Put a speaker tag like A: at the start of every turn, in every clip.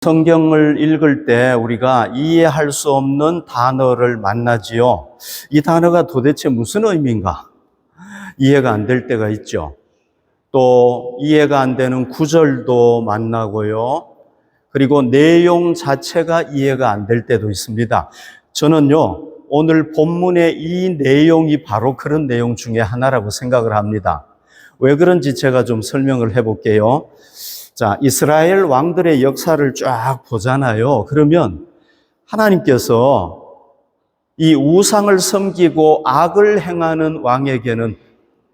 A: 성경을 읽을 때 우리가 이해할 수 없는 단어를 만나지요. 이 단어가 도대체 무슨 의미인가? 이해가 안 될 때가 있죠. 또 이해가 안 되는 구절도 만나고요. 그리고 내용 자체가 이해가 안 될 때도 있습니다. 저는요, 오늘 본문의 이 내용이 바로 그런 내용 중에 하나라고 생각을 합니다. 왜 그런지 제가 좀 설명을 해볼게요. 자, 이스라엘 왕들의 역사를 쫙 보잖아요. 그러면 하나님께서 이 우상을 섬기고 악을 행하는 왕에게는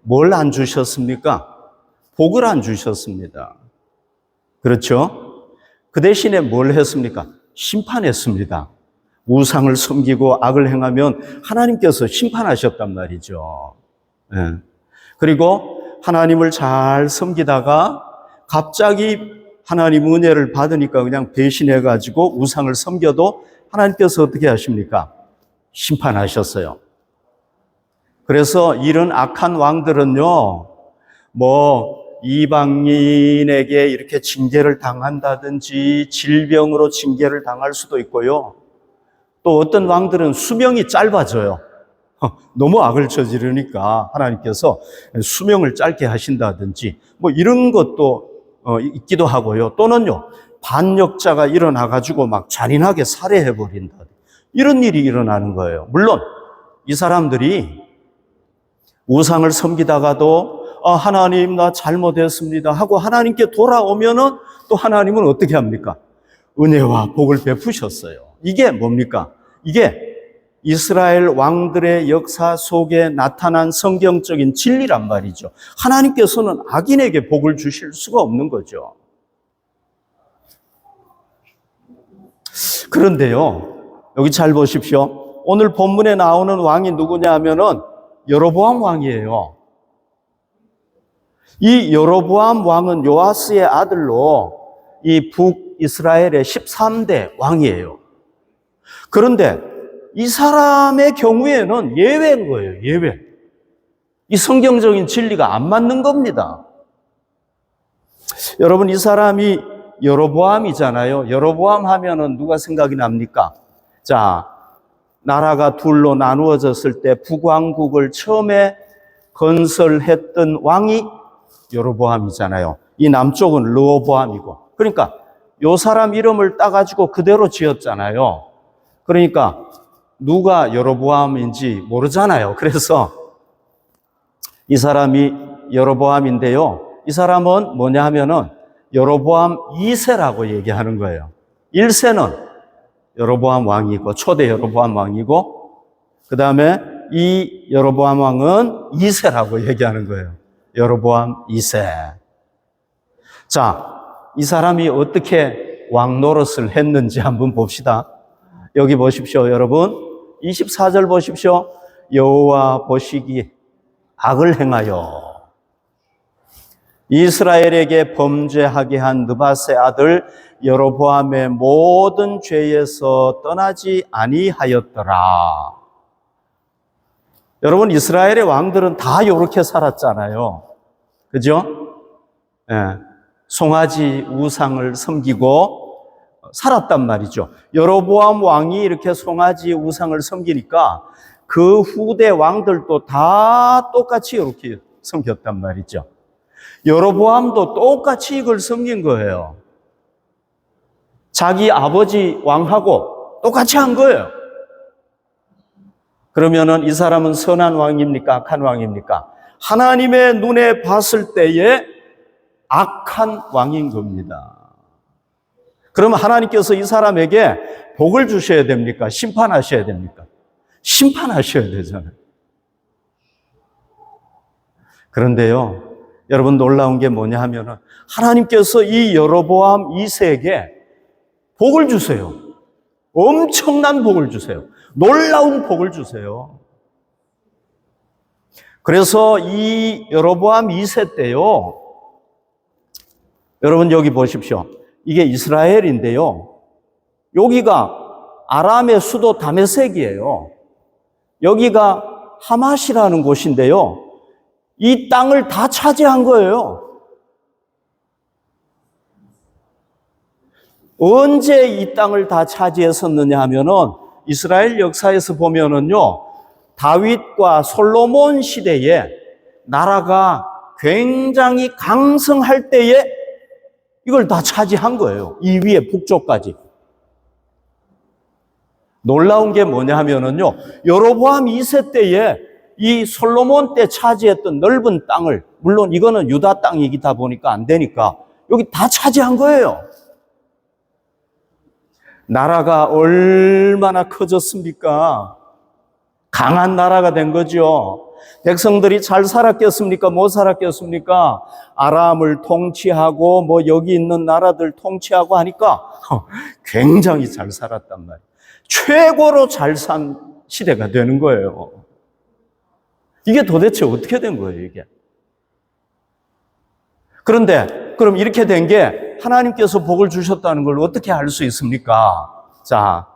A: 뭘 안 주셨습니까? 복을 안 주셨습니다. 그렇죠? 그 대신에 뭘 했습니까? 심판했습니다. 우상을 섬기고 악을 행하면 하나님께서 심판하셨단 말이죠. 네. 그리고 하나님을 잘 섬기다가 갑자기 하나님 은혜를 받으니까 그냥 배신해가지고 우상을 섬겨도 하나님께서 어떻게 하십니까? 심판하셨어요. 그래서 이런 악한 왕들은요, 이방인에게 이렇게 징계를 당한다든지 질병으로 징계를 당할 수도 있고요. 또 어떤 왕들은 수명이 짧아져요. 너무 악을 저지르니까 하나님께서 수명을 짧게 하신다든지 이런 것도 있기도 하고요. 또는요, 반역자가 일어나가지고 막 잔인하게 살해해버린다. 이런 일이 일어나는 거예요. 물론 이 사람들이 우상을 섬기다가도 하나님 나 잘못했습니다 하고 하나님께 돌아오면은 또 하나님은 어떻게 합니까? 은혜와 복을 베푸셨어요. 이게 뭡니까? 이게 이스라엘 왕들의 역사 속에 나타난 성경적인 진리란 말이죠. 하나님께서는 악인에게 복을 주실 수가 없는 거죠. 그런데요, 여기 잘 보십시오. 오늘 본문에 나오는 왕이 누구냐 하면은 여로보암 왕이에요. 이 여로보암 왕은 요아스의 아들로 이 북이스라엘의 13대 왕이에요. 그런데 이 사람의 경우에는 예외인 거예요, 예외. 이 성경적인 진리가 안 맞는 겁니다. 여러분, 이 사람이 여로보암이잖아요. 여로보암 하면은 누가 생각이 납니까? 자, 나라가 둘로 나누어졌을 때 북왕국을 처음에 건설했던 왕이 여로보암이잖아요. 이 남쪽은 르호보암이고. 그러니까 요 사람 이름을 따가지고 그대로 지었잖아요. 그러니까 누가 여로보암인지 모르잖아요. 그래서 이 사람이 여로보암인데요. 이 사람은 뭐냐 하면은 여로보암 2세라고 얘기하는 거예요. 1세는 여로보암 왕이고 초대 여로보암 왕이고 그 다음에 이 여로보암 왕은 2세라고 얘기하는 거예요. 여로보암 2세. 자, 이 사람이 어떻게 왕 노릇을 했는지 한번 봅시다. 여기 보십시오, 여러분. 24절 보십시오. 여호와 보시기에 악을 행하여 이스라엘에게 범죄하게 한 느밧의 아들 여로보암의 모든 죄에서 떠나지 아니하였더라. 여러분, 이스라엘의 왕들은 다 이렇게 살았잖아요. 그죠? 예. 송아지 우상을 섬기고 살았단 말이죠. 여로보암 왕이 이렇게 송아지 우상을 섬기니까 그 후대 왕들도 다 똑같이 이렇게 섬겼단 말이죠. 여로보암도 똑같이 이걸 섬긴 거예요. 자기 아버지 왕하고 똑같이 한 거예요. 그러면은 이 사람은 선한 왕입니까? 악한 왕입니까? 하나님의 눈에 봤을 때에 악한 왕인 겁니다. 그러면 하나님께서 이 사람에게 복을 주셔야 됩니까? 심판하셔야 됩니까? 심판하셔야 되잖아요. 그런데요, 여러분 놀라운 게 뭐냐 하면은 하나님께서 이 여로보암 2세에게 복을 주세요. 엄청난 복을 주세요. 놀라운 복을 주세요. 그래서 이 여로보암 2세 때요, 여러분 여기 보십시오. 이게 이스라엘인데요. 여기가 아람의 수도 다메섹이에요. 여기가 하맛이라는 곳인데요. 이 땅을 다 차지한 거예요. 언제 이 땅을 다 차지했었느냐 하면은 이스라엘 역사에서 보면은요, 다윗과 솔로몬 시대에 나라가 굉장히 강성할 때에 이걸 다 차지한 거예요. 이 위에 북쪽까지. 놀라운 게 뭐냐 하면은요, 여로보암 2세 때에 이 솔로몬 때 차지했던 넓은 땅을, 물론 이거는 유다 땅이기다 보니까 안 되니까 여기 다 차지한 거예요. 나라가 얼마나 커졌습니까? 강한 나라가 된 거죠. 백성들이 잘 살았겠습니까? 못 살았겠습니까? 아람을 통치하고 뭐 여기 있는 나라들 통치하고 하니까 굉장히 잘 살았단 말이에요. 최고로 잘 산 시대가 되는 거예요. 이게 도대체 어떻게 된 거예요, 이게? 그런데 그럼 이렇게 된 게 하나님께서 복을 주셨다는 걸 어떻게 알 수 있습니까? 자,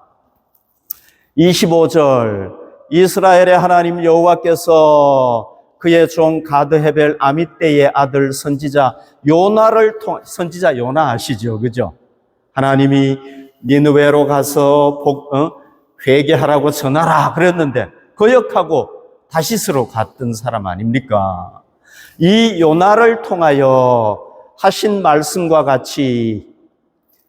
A: 25절 이스라엘의 하나님 여호와께서 그의 종 가드 헤벨 아미떼의 아들 선지자 선지자 요나 아시죠? 그죠? 하나님이 니느웨로 가서 회개하라고 전하라 그랬는데 거역하고 다시스로 갔던 사람 아닙니까? 이 요나를 통하여 하신 말씀과 같이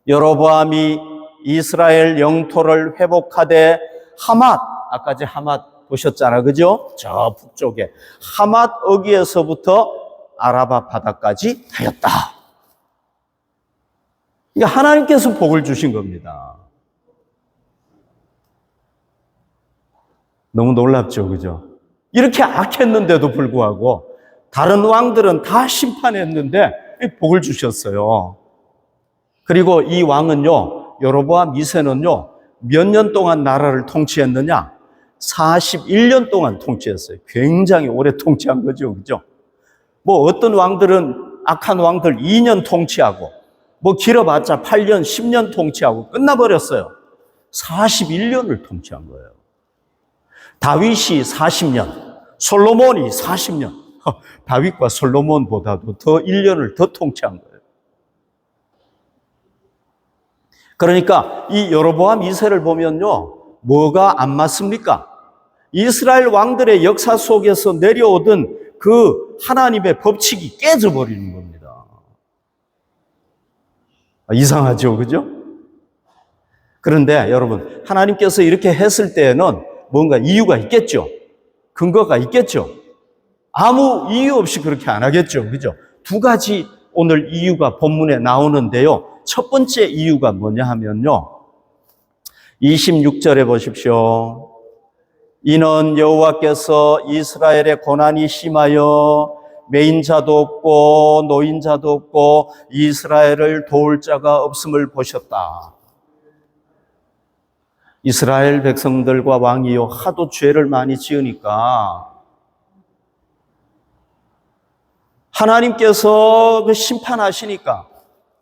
A: 여로보암이 이스라엘 영토를 회복하되 하맛, 아까 제 하맛 보셨잖아, 그죠? 저 북쪽에 하맛 어귀에서부터 아라바 바다까지 하였다. 그러니까 하나님께서 복을 주신 겁니다. 너무 놀랍죠, 그죠? 이렇게 악했는데도 불구하고 다른 왕들은 다 심판했는데 복을 주셨어요. 그리고 이 왕은요, 여로보암 2세는요, 몇 년 동안 나라를 통치했느냐? 41년 동안 통치했어요. 굉장히 오래 통치한 거죠, 그죠? 뭐 어떤 왕들은, 악한 왕들 2년 통치하고, 뭐 길어봤자 8년, 10년 통치하고 끝나버렸어요. 41년을 통치한 거예요. 다윗이 40년, 솔로몬이 40년, 다윗과 솔로몬보다도 더 1년을 더 통치한 거예요. 그러니까 이 여로보암 2세를 보면요, 뭐가 안 맞습니까? 이스라엘 왕들의 역사 속에서 내려오던 그 하나님의 법칙이 깨져버리는 겁니다. 이상하죠, 그죠? 그런데 여러분, 하나님께서 이렇게 했을 때에는 뭔가 이유가 있겠죠? 근거가 있겠죠? 아무 이유 없이 그렇게 안 하겠죠, 그죠? 두 가지 오늘 이유가 본문에 나오는데요. 첫 번째 이유가 뭐냐 하면요, 26절에 보십시오. 이는 여호와께서 이스라엘의 고난이 심하여 매인자도 없고 노인자도 없고 이스라엘을 도울 자가 없음을 보셨다. 이스라엘 백성들과 왕이요, 하도 죄를 많이 지으니까 하나님께서 그 심판하시니까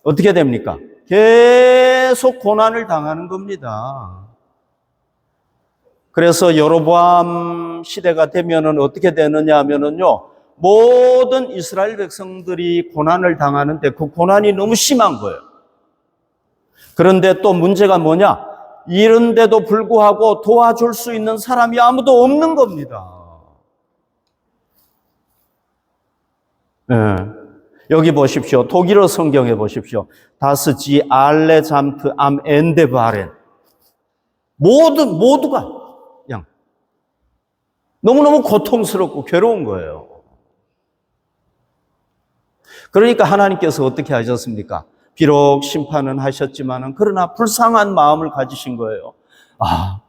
A: 어떻게 됩니까? 계속 고난을 당하는 겁니다. 그래서 여로보암 시대가 되면은 어떻게 되느냐 하면은요, 모든 이스라엘 백성들이 고난을 당하는데 그 고난이 너무 심한 거예요. 그런데 또 문제가 뭐냐? 이런데도 불구하고 도와줄 수 있는 사람이 아무도 없는 겁니다. 네. 여기 보십시오. 독일어 성경에 보십시오. 다스지 알레잠트 암 엔데바렌. 모두가 그냥 너무너무 고통스럽고 괴로운 거예요. 그러니까 하나님께서 어떻게 하셨습니까? 비록 심판은 하셨지만은 그러나 불쌍한 마음을 가지신 거예요. 아,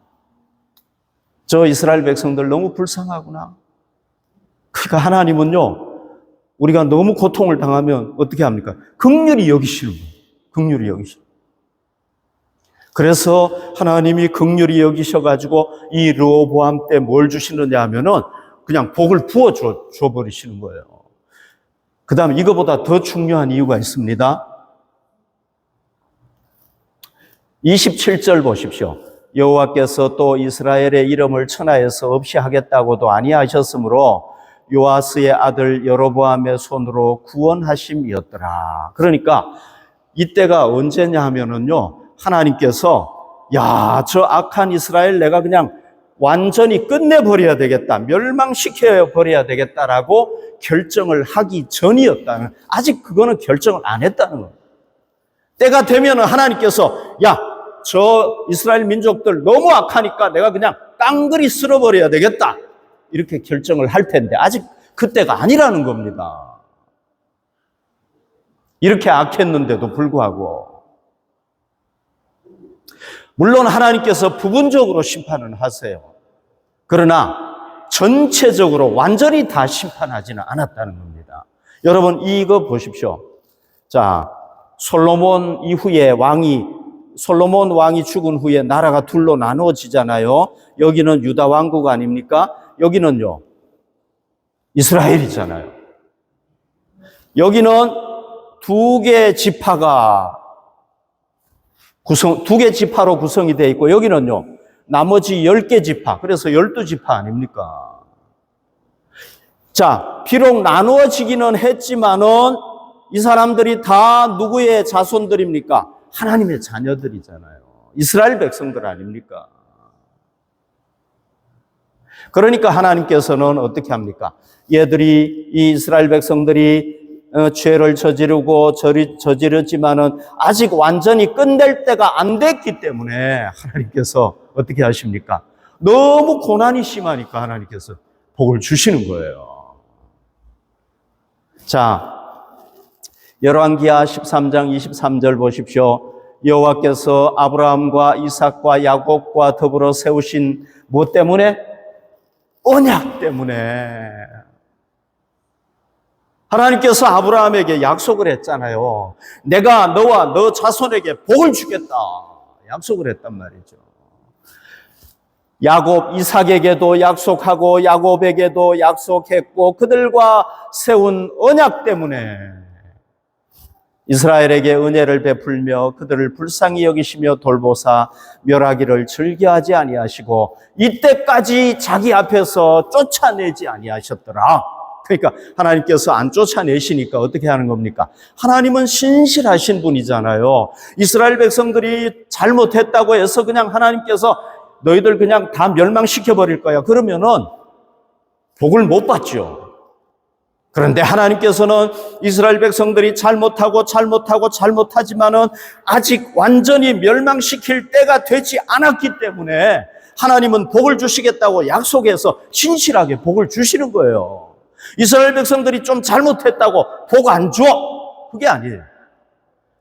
A: 저 이스라엘 백성들 너무 불쌍하구나. 그러니까 하나님은요, 우리가 너무 고통을 당하면 어떻게 합니까? 긍휼히 여기시는 거예요. 긍휼히 여기시는 거예요. 그래서 하나님이 긍휼히 여기셔가지고 이 르호보암 때 뭘 주시느냐 하면은 그냥 복을 부어 줘버리시는 거예요. 그 다음에 이거보다 더 중요한 이유가 있습니다. 27절 보십시오. 여호와께서 또 이스라엘의 이름을 천하에서 없이 하겠다고도 아니하셨으므로 요아스의 아들 여로보암의 손으로 구원하심이었더라. 그러니까 이때가 언제냐 하면은요, 하나님께서 야, 저 악한 이스라엘 내가 그냥 완전히 끝내버려야 되겠다, 멸망시켜버려야 되겠다라고 결정을 하기 전이었다는, 아직 그거는 결정을 안 했다는 거예요. 때가 되면은 하나님께서 야, 저 이스라엘 민족들 너무 악하니까 내가 그냥 깡그리 쓸어버려야 되겠다, 이렇게 결정을 할 텐데 아직 그때가 아니라는 겁니다. 이렇게 악했는데도 불구하고. 물론 하나님께서 부분적으로 심판은 하세요. 그러나 전체적으로 완전히 다 심판하지는 않았다는 겁니다. 여러분 이거 보십시오. 자, 솔로몬 왕이 죽은 후에 나라가 둘로 나누어지잖아요. 여기는 유다 왕국 아닙니까? 여기는요, 이스라엘이잖아요. 여기는 두 개 지파가 두 개 지파로 구성이 되어 있고, 여기는요, 나머지 10개 지파, 그래서 12지파 아닙니까? 자, 비록 나누어지기는 했지만은 이 사람들이 다 누구의 자손들입니까? 하나님의 자녀들이잖아요. 이스라엘 백성들 아닙니까? 그러니까 하나님께서는 어떻게 합니까? 얘들이, 이 이스라엘 백성들이 죄를 저지르지만은 아직 완전히 끝낼 때가 안 됐기 때문에 하나님께서 어떻게 하십니까? 너무 고난이 심하니까 하나님께서 복을 주시는 거예요. 자, 열왕기하 13장 23절 보십시오. 여호와께서 아브라함과 이삭과 야곱과 더불어 세우신 뭐 때문에? 언약 때문에. 하나님께서 아브라함에게 약속을 했잖아요. 내가 너와 너 자손에게 복을 주겠다, 약속을 했단 말이죠. 야곱, 이삭에게도 약속하고 야곱에게도 약속했고, 그들과 세운 언약 때문에 이스라엘에게 은혜를 베풀며 그들을 불쌍히 여기시며 돌보사 멸하기를 즐겨하지 아니하시고 이때까지 자기 앞에서 쫓아내지 아니하셨더라. 그러니까 하나님께서 안 쫓아내시니까 어떻게 하는 겁니까? 하나님은 신실하신 분이잖아요. 이스라엘 백성들이 잘못했다고 해서 그냥 하나님께서 너희들 그냥 다 멸망시켜버릴 거야, 그러면은 복을 못 받죠. 그런데 하나님께서는 이스라엘 백성들이 잘못하지만은 아직 완전히 멸망시킬 때가 되지 않았기 때문에 하나님은 복을 주시겠다고 약속해서 신실하게 복을 주시는 거예요. 이스라엘 백성들이 좀 잘못했다고 복 안 줘, 그게 아니에요.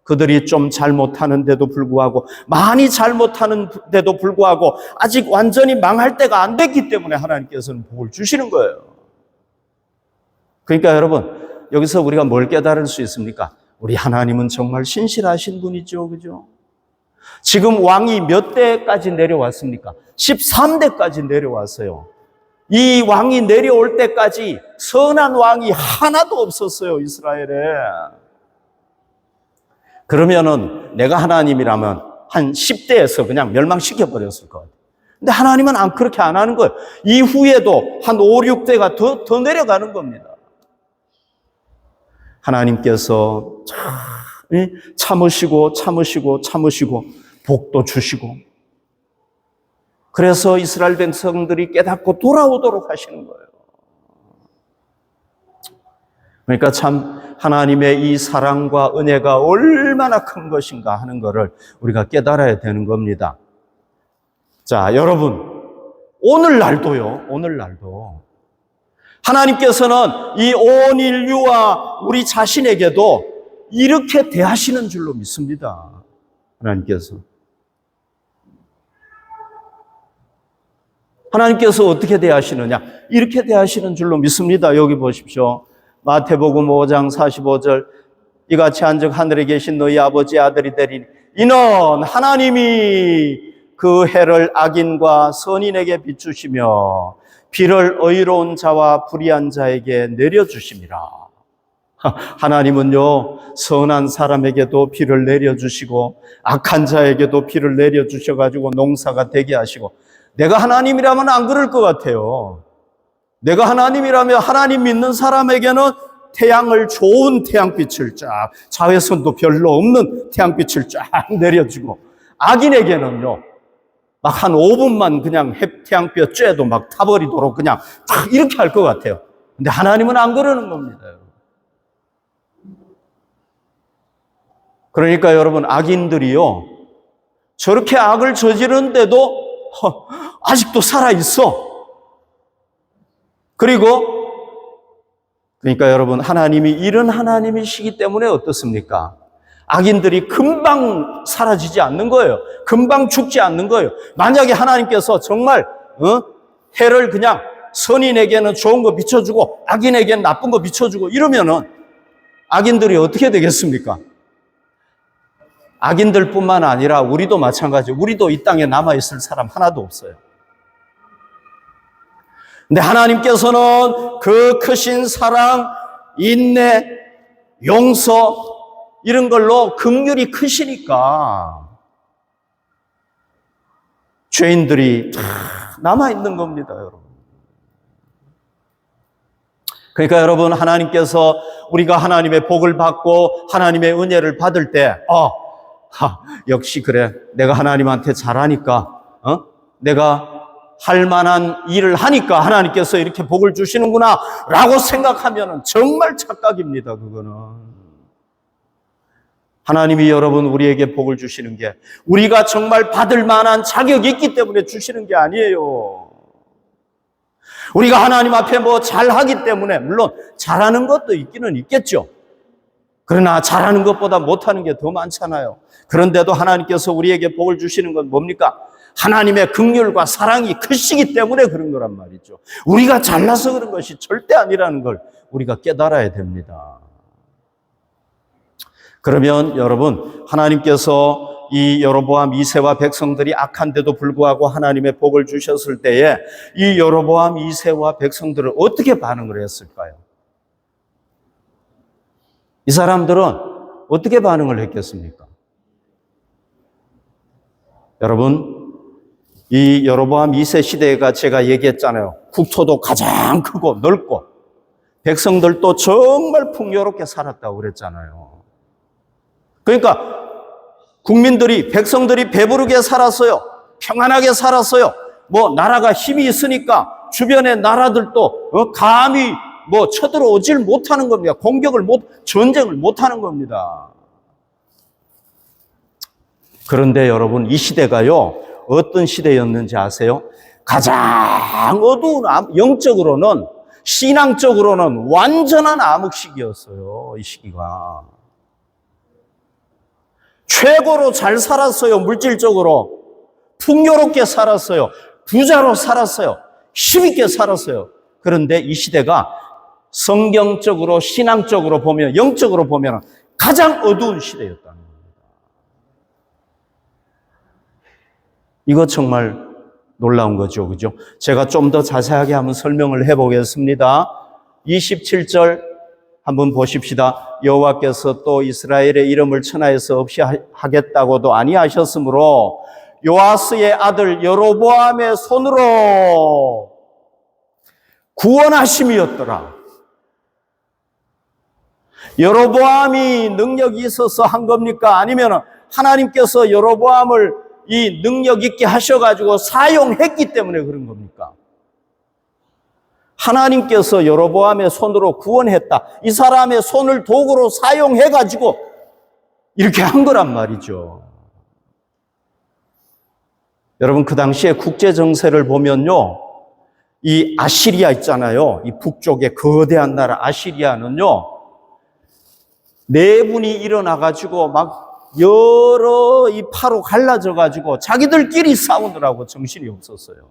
A: 그들이 좀 잘못하는데도 불구하고, 많이 잘못하는데도 불구하고 아직 완전히 망할 때가 안 됐기 때문에 하나님께서는 복을 주시는 거예요. 그러니까 여러분, 여기서 우리가 뭘 깨달을 수 있습니까? 우리 하나님은 정말 신실하신 분이죠, 그죠? 지금 왕이 몇 대까지 내려왔습니까? 13대까지 내려왔어요. 이 왕이 내려올 때까지 선한 왕이 하나도 없었어요, 이스라엘에. 그러면은 내가 하나님이라면 한 10대에서 그냥 멸망시켜버렸을 것 같아요. 근데 하나님은 그렇게 안 하는 거예요. 이후에도 한 5, 6대가 더 내려가는 겁니다. 하나님께서 참으시고 복도 주시고, 그래서 이스라엘 백성들이 깨닫고 돌아오도록 하시는 거예요. 그러니까 참 하나님의 이 사랑과 은혜가 얼마나 큰 것인가 하는 것을 우리가 깨달아야 되는 겁니다. 자, 여러분, 오늘날도 하나님께서는 이 온 인류와 우리 자신에게도 이렇게 대하시는 줄로 믿습니다. 하나님께서 어떻게 대하시느냐? 이렇게 대하시는 줄로 믿습니다. 여기 보십시오. 마태복음 5장 45절, 이같이 한즉 하늘에 계신 너희 아버지의 아들이 되리니 이는 하나님이 그 해를 악인과 선인에게 비추시며 비를 의로운 자와 불의한 자에게 내려주심이라. 하나님은요, 선한 사람에게도 비를 내려주시고 악한 자에게도 비를 내려주셔가지고 농사가 되게 하시고, 내가 하나님이라면 안 그럴 것 같아요. 내가 하나님이라면 하나님 믿는 사람에게는 태양을 좋은 태양빛을 쫙, 자외선도 별로 없는 태양빛을 쫙 내려주고, 악인에게는요, 막 한 5분만 그냥 태양볕 쬐도 막 타버리도록 그냥 딱 이렇게 할 것 같아요. 근데 하나님은 안 그러는 겁니다. 그러니까 여러분, 악인들이요, 저렇게 악을 저지르는데도 아직도 살아있어. 그러니까 여러분, 하나님이 이런 하나님이시기 때문에 어떻습니까? 악인들이 금방 사라지지 않는 거예요. 금방 죽지 않는 거예요. 만약에 하나님께서 정말 해를 그냥 선인에게는 좋은 거 비춰주고 악인에게는 나쁜 거 비춰주고 이러면은 악인들이 어떻게 되겠습니까? 악인들뿐만 아니라 우리도 마찬가지예요. 우리도 이 땅에 남아있을 사람 하나도 없어요. 근데 하나님께서는 그 크신 사랑, 인내, 용서 이런 걸로 긍휼이 크시니까 죄인들이 남아있는 겁니다, 여러분. 그러니까 여러분, 하나님께서 우리가 하나님의 복을 받고 하나님의 은혜를 받을 때 역시 그래, 내가 하나님한테 잘하니까 내가 할 만한 일을 하니까 하나님께서 이렇게 복을 주시는구나 라고 생각하면 정말 착각입니다. 그거는 하나님이 여러분 우리에게 복을 주시는 게 우리가 정말 받을 만한 자격이 있기 때문에 주시는 게 아니에요. 우리가 하나님 앞에 뭐 잘하기 때문에, 물론 잘하는 것도 있기는 있겠죠. 그러나 잘하는 것보다 못하는 게 더 많잖아요. 그런데도 하나님께서 우리에게 복을 주시는 건 뭡니까? 하나님의 긍휼과 사랑이 크시기 때문에 그런 거란 말이죠. 우리가 잘나서 그런 것이 절대 아니라는 걸 우리가 깨달아야 됩니다. 그러면 여러분, 하나님께서 이 여로보암 2세와 백성들이 악한데도 불구하고 하나님의 복을 주셨을 때에 이 여로보암 2세와 백성들은 어떻게 반응을 했을까요? 이 사람들은 어떻게 반응을 했겠습니까? 여러분, 이 여로보암 2세 시대가 제가 얘기했잖아요. 국토도 가장 크고 넓고 백성들도 정말 풍요롭게 살았다고 그랬잖아요. 그러니까 백성들이 배부르게 살았어요. 평안하게 살았어요. 뭐 나라가 힘이 있으니까 주변의 나라들도 감히 뭐 쳐들어오질 못하는 겁니다. 전쟁을 못하는 겁니다. 그런데 여러분, 이 시대가요, 어떤 시대였는지 아세요? 가장 어두운, 영적으로는, 신앙적으로는 완전한 암흑시기였어요, 이 시기가. 최고로 잘 살았어요, 물질적으로. 풍요롭게 살았어요. 부자로 살았어요. 힘있게 살았어요. 그런데 이 시대가 성경적으로, 신앙적으로 보면, 영적으로 보면 가장 어두운 시대였다는 겁니다. 이거 정말 놀라운 거죠, 그죠? 제가 좀 더 자세하게 한번 설명을 해보겠습니다. 27절 한번 보십시다. 여호와께서 또 이스라엘의 이름을 천하에서 없이 하겠다고도 아니하셨으므로 요아스의 아들 여로보암의 손으로 구원하심이었더라. 여로보암이 능력이 있어서 한 겁니까? 아니면 하나님께서 여로보암을 이 능력 있게 하셔가지고 사용했기 때문에 그런 겁니까? 하나님께서 여로보암의 손으로 구원했다. 이 사람의 손을 도구로 사용해가지고 이렇게 한 거란 말이죠. 여러분, 그 당시에 국제 정세를 보면요, 이 아시리아 있잖아요. 이 북쪽의 거대한 나라 아시리아는요, 내분이 일어나가지고 막 여러 이 파로 갈라져가지고 자기들끼리 싸우느라고 정신이 없었어요.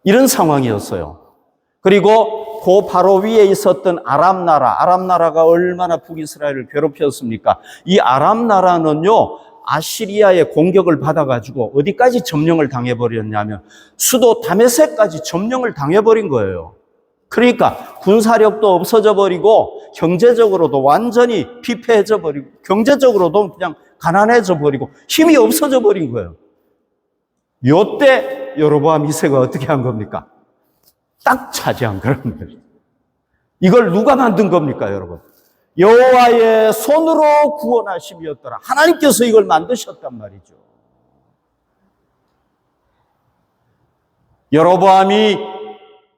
A: 이런 상황이었어요. 그리고 그 바로 위에 있었던 아람 나라가 얼마나 북이스라엘을 괴롭혔습니까? 이 아람 나라는요, 아시리아의 공격을 받아가지고 어디까지 점령을 당해버렸냐면 수도 다메섹까지 점령을 당해버린 거예요. 그러니까 군사력도 없어져 버리고 경제적으로도 완전히 피폐해져 버리고 경제적으로도 그냥 가난해져 버리고 힘이 없어져 버린 거예요. 요때 여로보암 2세가 어떻게 한 겁니까? 딱 차지한 거란 말이에요. 이걸 누가 만든 겁니까, 여러분? 여호와의 손으로 구원하심이었더라. 하나님께서 이걸 만드셨단 말이죠. 여로보암이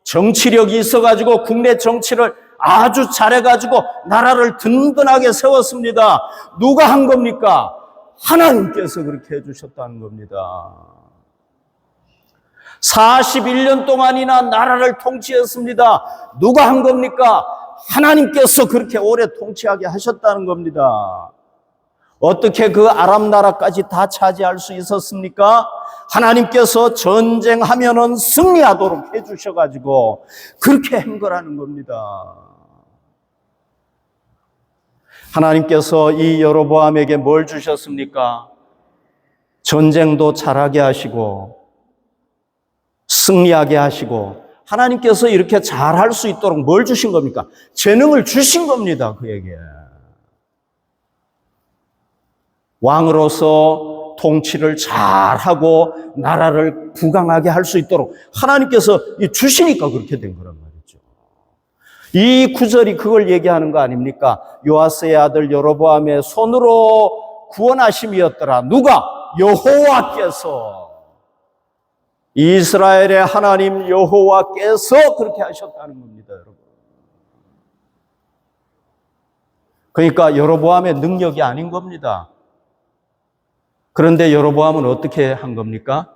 A: 정치력이 있어가지고 국내 정치를 아주 잘해가지고 나라를 든든하게 세웠습니다. 누가 한 겁니까? 하나님께서 그렇게 해주셨다는 겁니다. 41년 동안이나 나라를 통치했습니다. 누가 한 겁니까? 하나님께서 그렇게 오래 통치하게 하셨다는 겁니다. 어떻게 그 아람 나라까지 다 차지할 수 있었습니까? 하나님께서 전쟁하면은 승리하도록 해주셔가지고 그렇게 한 거라는 겁니다. 하나님께서 이 여로보암에게 뭘 주셨습니까? 전쟁도 잘하게 하시고 승리하게 하시고 하나님께서 이렇게 잘할 수 있도록 뭘 주신 겁니까? 재능을 주신 겁니다, 그에게. 왕으로서 통치를 잘하고 나라를 부강하게 할 수 있도록 하나님께서 주시니까 그렇게 된 거란 말이죠. 이 구절이 그걸 얘기하는 거 아닙니까? 요아스의 아들 여로보암의 손으로 구원하심이었더라. 누가? 여호와께서. 이스라엘의 하나님 여호와께서 그렇게 하셨다는 겁니다, 여러분. 그러니까 여로보암의 능력이 아닌 겁니다. 그런데 여로보암은 어떻게 한 겁니까?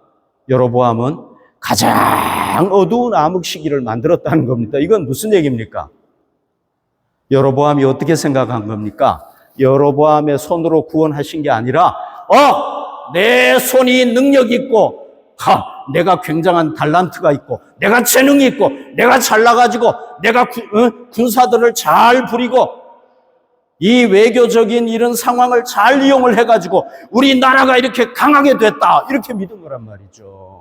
A: 여로보암은 가장 어두운 암흑 시기를 만들었다는 겁니다. 이건 무슨 얘기입니까? 여로보암이 어떻게 생각한 겁니까? 여로보암의 손으로 구원하신 게 아니라 내 손이 능력 있고 내가 굉장한 달란트가 있고 내가 재능이 있고 내가 잘나가지고 내가 군사들을 잘 부리고 이 외교적인 이런 상황을 잘 이용을 해가지고 우리나라가 이렇게 강하게 됐다 이렇게 믿은 거란 말이죠.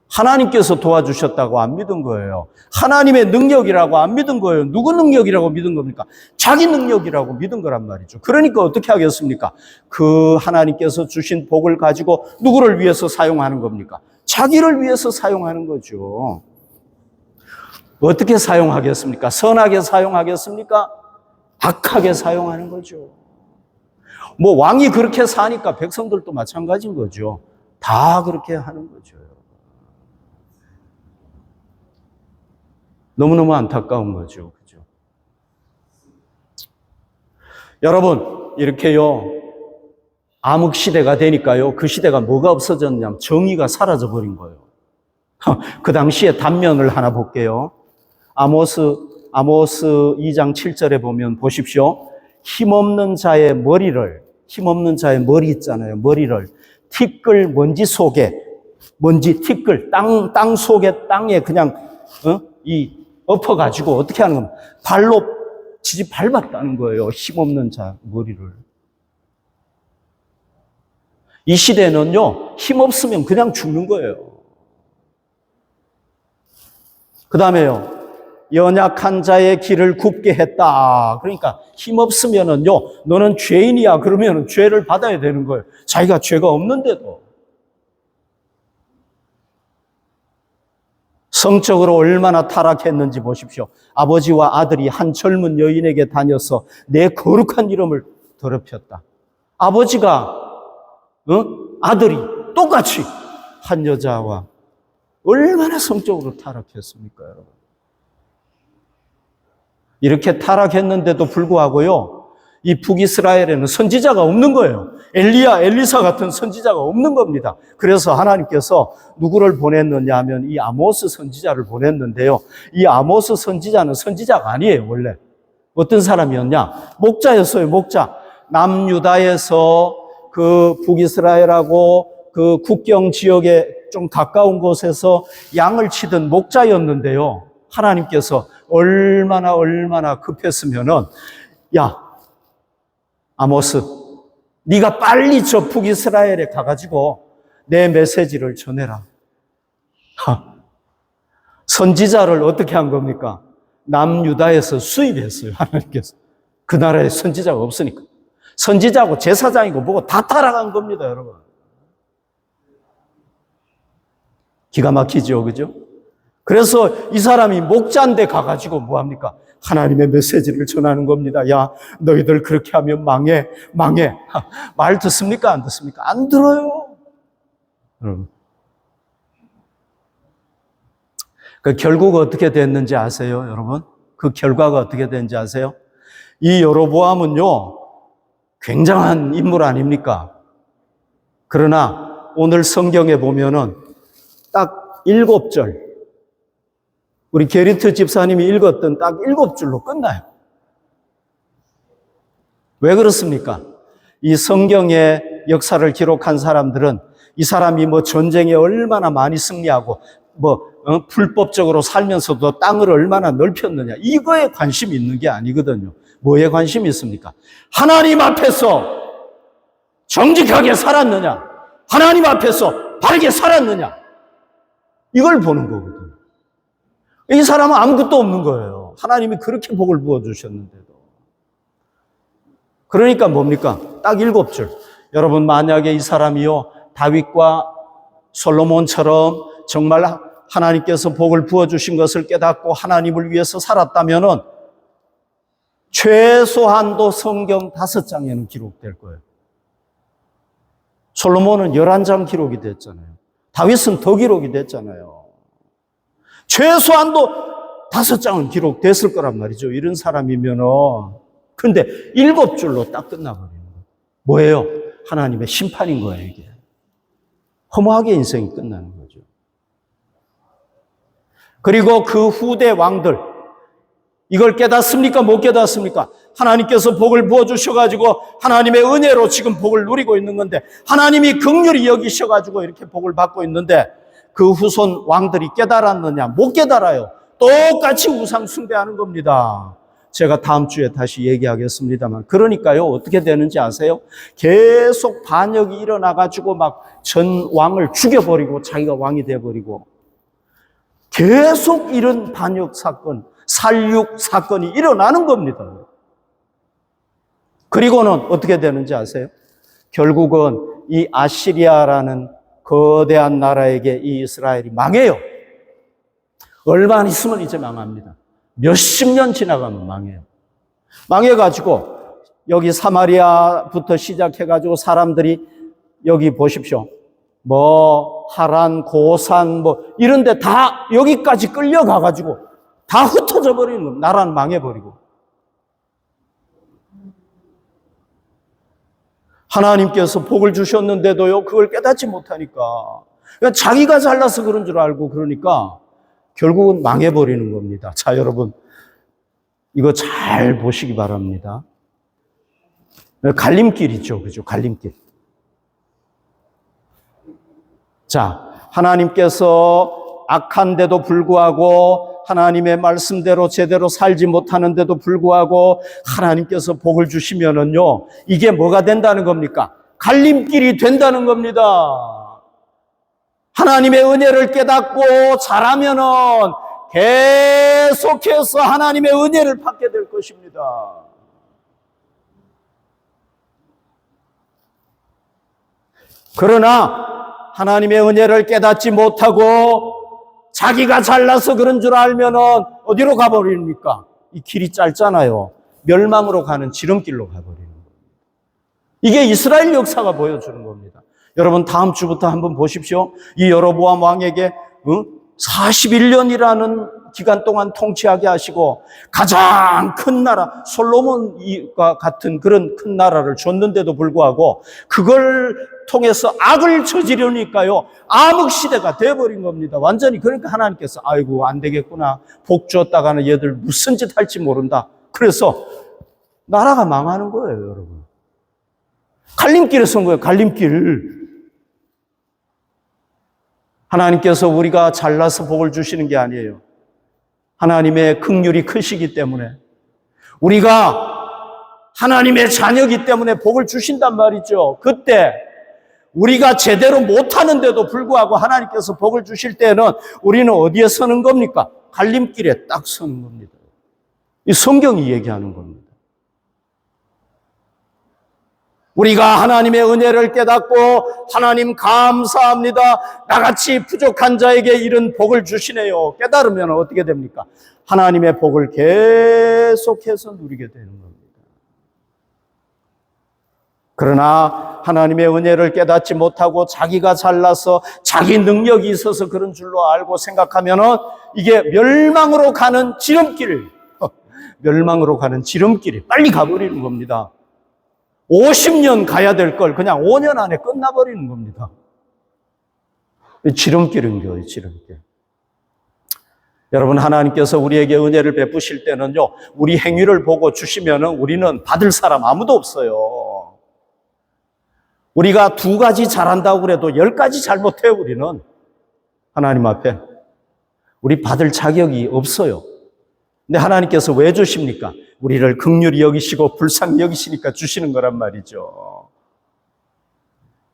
A: 하나님께서 도와주셨다고 안 믿은 거예요. 하나님의 능력이라고 안 믿은 거예요. 누구 능력이라고 믿은 겁니까? 자기 능력이라고 믿은 거란 말이죠. 그러니까 어떻게 하겠습니까? 그 하나님께서 주신 복을 가지고 누구를 위해서 사용하는 겁니까? 자기를 위해서 사용하는 거죠. 어떻게 사용하겠습니까? 선하게 사용하겠습니까? 악하게 사용하는 거죠. 뭐 왕이 그렇게 사니까 백성들도 마찬가지인 거죠. 다 그렇게 하는 거죠. 너무너무 안타까운 거죠. 그죠? 여러분, 이렇게요, 암흑 시대가 되니까요, 그 시대가 뭐가 없어졌냐면 정의가 사라져 버린 거예요. 그 당시에 단면을 하나 볼게요. 아모스 2장 7절에 보면 보십시오. 힘없는 자의 머리 있잖아요. 머리를 티끌 먼지 속에, 티끌, 땅 속에 땅에 그냥, 엎어가지고 어떻게 하는 겁니까? 발로 밟았다는 거예요. 힘없는 자 머리를. 이 시대는요, 힘없으면 그냥 죽는 거예요. 그 다음에요, 연약한 자의 길을 굽게 했다. 그러니까 힘없으면은요, 너는 죄인이야. 그러면 죄를 받아야 되는 거예요. 자기가 죄가 없는데도. 성적으로 얼마나 타락했는지 보십시오. 아버지와 아들이 한 젊은 여인에게 다녀서 내 거룩한 이름을 더럽혔다. 아버지가 아들이 똑같이 한 여자와 얼마나 성적으로 타락했습니까, 여러분? 이렇게 타락했는데도 불구하고요, 이 북이스라엘에는 선지자가 없는 거예요. 엘리야, 엘리사 같은 선지자가 없는 겁니다. 그래서 하나님께서 누구를 보냈느냐 하면 이 아모스 선지자를 보냈는데요. 이 아모스 선지자는 선지자가 아니에요, 원래. 어떤 사람이었냐? 목자였어요, 목자. 남유다에서 그 북이스라엘하고 그 국경 지역에 좀 가까운 곳에서 양을 치던 목자였는데요. 하나님께서 얼마나 급했으면은, 야, 아모스, 네가 빨리 저 북이스라엘에 가가지고 내 메시지를 전해라. 선지자를 어떻게 한 겁니까? 남유다에서 수입했어요, 하나님께서. 그 나라에 선지자가 없으니까. 선지자고 제사장이고 뭐고 다 타락한 겁니다, 여러분. 기가 막히죠, 그죠? 그래서 이 사람이 목자인데 가가지고 뭐합니까? 하나님의 메시지를 전하는 겁니다. 야, 너희들 그렇게 하면 망해. 말 듣습니까? 안 듣습니까? 안 들어요. 여러분. 그 결국 어떻게 됐는지 아세요, 여러분? 그 결과가 어떻게 됐는지 아세요? 이 여로보암은요, 굉장한 인물 아닙니까? 그러나 오늘 성경에 보면은 딱 7절, 우리 게리트 집사님이 읽었던 딱 7줄로 끝나요. 왜 그렇습니까? 이 성경의 역사를 기록한 사람들은 이 사람이 뭐 전쟁에 얼마나 많이 승리하고 불법적으로 살면서도 땅을 얼마나 넓혔느냐, 이거에 관심이 있는 게 아니거든요. 뭐에 관심이 있습니까? 하나님 앞에서 정직하게 살았느냐, 하나님 앞에서 바르게 살았느냐, 이걸 보는 거거든요. 이 사람은 아무것도 없는 거예요. 하나님이 그렇게 복을 부어주셨는데도. 그러니까 뭡니까? 딱 7줄. 여러분, 만약에 이 사람이요, 다윗과 솔로몬처럼 정말 하나님께서 복을 부어주신 것을 깨닫고 하나님을 위해서 살았다면은 최소한도 성경 5장에는 기록될 거예요. 솔로몬은 11장 기록이 됐잖아요. 다윗은 더 기록이 됐잖아요. 최소한도 5장은 기록됐을 거란 말이죠. 이런 사람이면은. 근데 7줄로 딱 끝나버리는 거예요. 뭐예요? 하나님의 심판인 거예요, 이게. 허무하게 인생이 끝나는 거죠. 그리고 그 후대 왕들, 이걸 깨닫습니까? 못 깨닫습니까? 하나님께서 복을 부어주셔가지고 하나님의 은혜로 지금 복을 누리고 있는 건데, 하나님이 긍휼히 여기셔가지고 이렇게 복을 받고 있는데, 그 후손 왕들이 깨달았느냐? 못 깨달아요. 똑같이 우상 숭배하는 겁니다. 제가 다음 주에 다시 얘기하겠습니다만, 그러니까요, 어떻게 되는지 아세요? 계속 반역이 일어나가지고 막 전 왕을 죽여버리고 자기가 왕이 돼버리고, 계속 이런 반역 사건, 살육 사건이 일어나는 겁니다. 그리고는 어떻게 되는지 아세요? 결국은 이 아시리아라는 거대한 나라에게 이 이스라엘이 망해요. 얼마 안 있으면 이제 망합니다. 몇십 년 지나가면 망해요. 망해가지고 여기 사마리아부터 시작해가지고 사람들이 여기 보십시오. 하란, 고산, 이런데 다 여기까지 끌려가가지고 다 흩어져 버리는 겁니다. 나라는 망해버리고. 하나님께서 복을 주셨는데도요, 그걸 깨닫지 못하니까. 그러니까 자기가 잘나서 그런 줄 알고 그러니까 결국은 망해버리는 겁니다. 자, 여러분, 이거 잘 보시기 바랍니다. 갈림길이죠. 그죠? 갈림길. 자, 하나님께서 악한데도 불구하고 하나님의 말씀대로 제대로 살지 못하는데도 불구하고 하나님께서 복을 주시면은요, 이게 뭐가 된다는 겁니까? 갈림길이 된다는 겁니다. 하나님의 은혜를 깨닫고 잘하면은 계속해서 하나님의 은혜를 받게 될 것입니다. 그러나 하나님의 은혜를 깨닫지 못하고 자기가 잘나서 그런 줄 알면은 어디로 가버립니까? 이 길이 짧잖아요. 멸망으로 가는 지름길로 가버리는 겁니다. 이게 이스라엘 역사가 보여주는 겁니다. 여러분, 다음 주부터 한번 보십시오. 이 여로보암 왕에게 41년이라는 기간 동안 통치하게 하시고 가장 큰 나라, 솔로몬과 같은 그런 큰 나라를 줬는데도 불구하고 그걸 통해서 악을 저지르니까요, 암흑시대가 돼버린 겁니다. 완전히. 그러니까 하나님께서 아이고 안 되겠구나, 복 줬다가는 얘들 무슨 짓 할지 모른다. 그래서 나라가 망하는 거예요, 여러분. 갈림길에 선 거예요, 갈림길. 하나님께서 우리가 잘나서 복을 주시는 게 아니에요. 하나님의 긍휼이 크시기 때문에, 우리가 하나님의 자녀이기 때문에 복을 주신단 말이죠. 그때 우리가 제대로 못하는데도 불구하고 하나님께서 복을 주실 때는 우리는 어디에 서는 겁니까? 갈림길에 딱 서는 겁니다. 이 성경이 얘기하는 겁니다. 우리가 하나님의 은혜를 깨닫고 하나님 감사합니다. 나같이 부족한 자에게 이런 복을 주시네요. 깨달으면 어떻게 됩니까? 하나님의 복을 계속해서 누리게 되는 겁니다. 그러나 하나님의 은혜를 깨닫지 못하고 자기가 잘나서 자기 능력이 있어서 그런 줄로 알고 생각하면은 이게 멸망으로 가는 지름길, 멸망으로 가는 지름길이 빨리 가버리는 겁니다. 50년 가야 될 걸 그냥 5년 안에 끝나버리는 겁니다. 지름길인 거예요, 지름길. 여러분, 하나님께서 우리에게 은혜를 베푸실 때는요, 우리 행위를 보고 주시면은 우리는 받을 사람 아무도 없어요. 우리가 2가지 잘한다고 그래도 10가지 잘못해요, 우리는. 하나님 앞에. 우리 받을 자격이 없어요. 근데 하나님께서 왜 주십니까? 우리를 긍휼히 여기시고 불쌍히 여기시니까 주시는 거란 말이죠.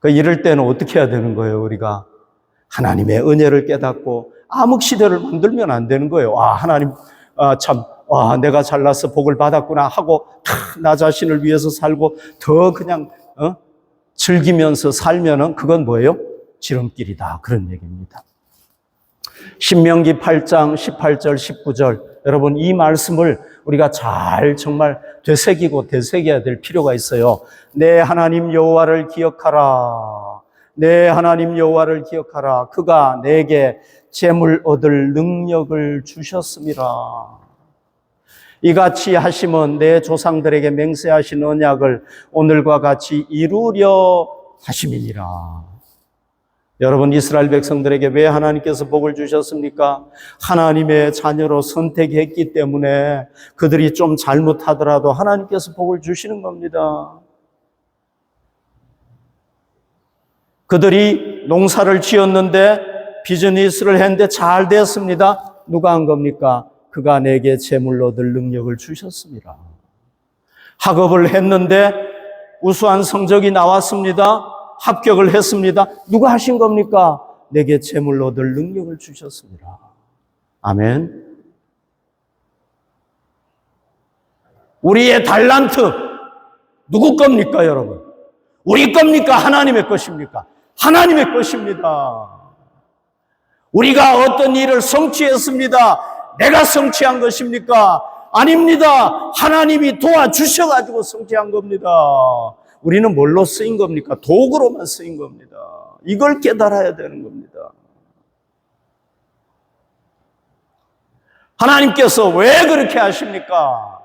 A: 이럴 때는 어떻게 해야 되는 거예요, 우리가? 하나님의 은혜를 깨닫고 암흑시대를 만들면 안 되는 거예요. 하나님, 내가 잘나서 복을 받았구나 하고 나 자신을 위해서 살고 더 그냥 즐기면서 살면은 그건 뭐예요? 지름길이다. 그런 얘기입니다. 신명기 8장 18절 19절, 여러분 이 말씀을 우리가 잘 정말 되새기고 되새겨야 될 필요가 있어요. 내 하나님 여호와를 기억하라. 내 하나님 여호와를 기억하라. 그가 내게 재물 얻을 능력을 주셨음이라. 이같이 하심은 내 조상들에게 맹세하신 언약을 오늘과 같이 이루려 하심이니라. 여러분, 이스라엘 백성들에게 왜 하나님께서 복을 주셨습니까? 하나님의 자녀로 선택했기 때문에 그들이 좀 잘못하더라도 하나님께서 복을 주시는 겁니다. 그들이 농사를 지었는데 비즈니스를 했는데 잘 됐습니다. 누가 한 겁니까? 그가 내게 재물 얻을 능력을 주셨습니다. 학업을 했는데 우수한 성적이 나왔습니다. 합격을 했습니다. 누가 하신 겁니까? 내게 재물 얻을 능력을 주셨습니다. 아멘. 우리의 달란트 누구 겁니까, 여러분? 우리 겁니까? 하나님의 것입니까? 하나님의 것입니다. 우리가 어떤 일을 성취했습니다. 내가 성취한 것입니까? 아닙니다. 하나님이 도와주셔가지고 성취한 겁니다. 우리는 뭘로 쓰인 겁니까? 도구로만 쓰인 겁니다. 이걸 깨달아야 되는 겁니다. 하나님께서 왜 그렇게 하십니까?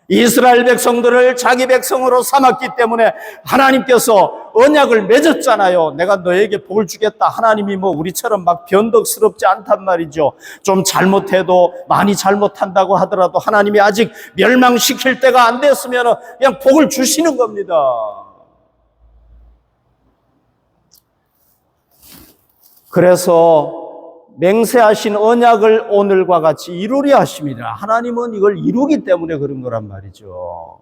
A: 이스라엘 백성들을 자기 백성으로 삼았기 때문에 하나님께서 언약을 맺었잖아요. 내가 너에게 복을 주겠다. 하나님이 우리처럼 막 변덕스럽지 않단 말이죠. 좀 잘못해도, 많이 잘못한다고 하더라도 하나님이 아직 멸망시킬 때가 안 됐으면 그냥 복을 주시는 겁니다. 그래서 맹세하신 언약을 오늘과 같이 이루려 하십니다. 하나님은 이걸 이루기 때문에 그런 거란 말이죠.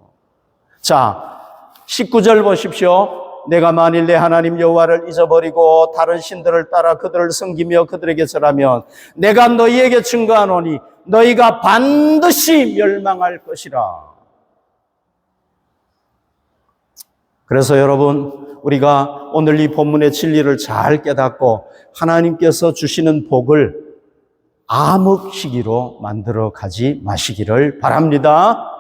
A: 자, 19절 보십시오. 내가 만일 내 하나님 여호와를 잊어버리고 다른 신들을 따라 그들을 섬기며 그들에게 절하면 내가 너희에게 증거하노니 너희가 반드시 멸망할 것이라. 그래서 여러분, 우리가 오늘 이 본문의 진리를 잘 깨닫고 하나님께서 주시는 복을 암흑 시기로 만들어 가지 마시기를 바랍니다.